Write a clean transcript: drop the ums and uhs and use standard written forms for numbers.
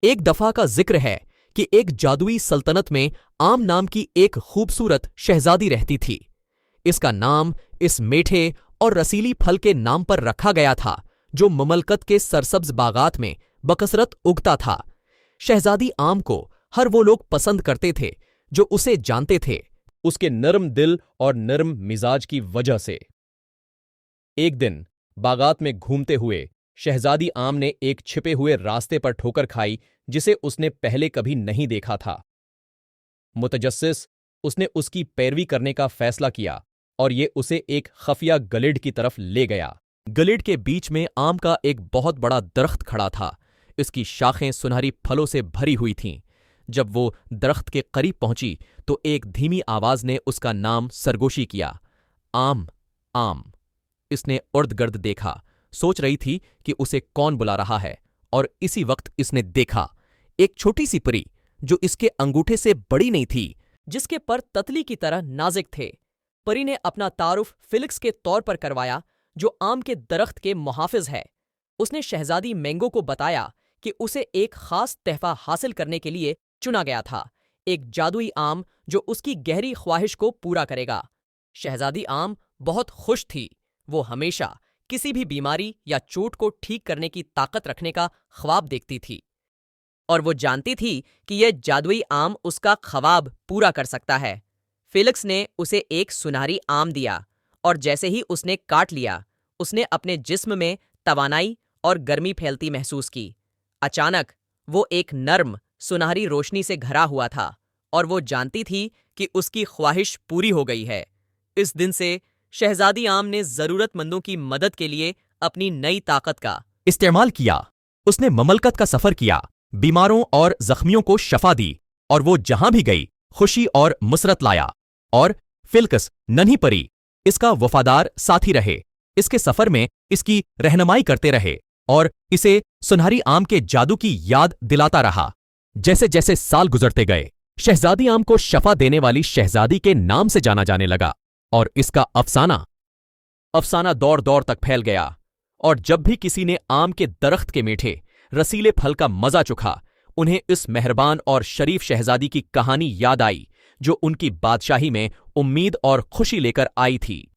एक दफा का जिक्र है कि एक जादुई सल्तनत में आम नाम की एक खूबसूरत शहजादी रहती थी। इसका नाम इस मीठे और रसीली फल के नाम पर रखा गया था जो ममलकत के सरसब्ज बागात में बकसरत उगता था। शहजादी आम को हर वो लोग पसंद करते थे जो उसे जानते थे, उसके नरम दिल और नरम मिजाज की वजह से। एक दिन बागात में घूमते हुए शहजादी आम ने एक छिपे हुए रास्ते पर ठोकर खाई जिसे उसने पहले कभी नहीं देखा था। मुतजस्सिस उसने उसकी पैरवी करने का फैसला किया और ये उसे एक खफिया गलिड की तरफ ले गया। गलिड के बीच में आम का एक बहुत बड़ा दरख्त खड़ा था। इसकी शाखें सुनहरी फलों से भरी हुई थीं। जब वो दरख्त के करीब पहुंची तो एक धीमी आवाज ने उसका नाम सरगोशी किया, आम, आम। इसने उर्द-गर्द देखा, सोच रही थी कि उसे कौन बुला रहा है, और इसी वक्त इसने देखा एक छोटी सी परी जो इसके अंगूठे से बड़ी नहीं थी, जिसके पर ततली की तरह नाजुक थे। परी ने अपना तारुफ फिलिक्स के तौर पर करवाया जो आम के दरख्त के मुहाफिज है। उसने शहजादी मैंगो को बताया कि उसे एक खास तहफा हासिल करने के लिए चुना गया था, एक जादुई आम जो उसकी गहरी ख्वाहिश को पूरा करेगा। शहजादी आम बहुत खुश थी। वो हमेशा किसी भी बीमारी या चोट को ठीक करने की ताकत रखने का ख्वाब देखती थी, और वो जानती थी कि यह जादुई आम उसका ख्वाब पूरा कर सकता है। फिलिक्स ने उसे एक सुनहरी आम दिया, और जैसे ही उसने काट लिया, उसने अपने जिस्म में तवानाई और गर्मी फैलती महसूस की। अचानक वो एक नर्म सुनहरी रोशनी से घरा हुआ था, और वो जानती थी कि उसकी ख्वाहिश पूरी हो गई है। इस दिन से शहजादी आम ने जरूरतमंदों की मदद के लिए अपनी नई ताकत का इस्तेमाल किया। उसने ममलकत का सफर किया, बीमारों और जख्मियों को शफा दी, और वो जहां भी गई खुशी और मुसरत लाया। और फिल्कस नन्ही परी इसका वफादार साथी रहे, इसके सफर में इसकी रहनुमाई करते रहे और इसे सुनहरी आम के जादू की याद दिलाता रहा। जैसे जैसे साल गुजरते गए, शहजादी आम को शफा देने वाली शहजादी के नाम से जाना जाने लगा, और इसका अफसाना दौर दौर तक फैल गया। और जब भी किसी ने आम के दरख्त के मीठे रसीले फल का मजा चखा, उन्हें इस मेहरबान और शरीफ शहजादी की कहानी याद आई जो उनकी बादशाही में उम्मीद और खुशी लेकर आई थी।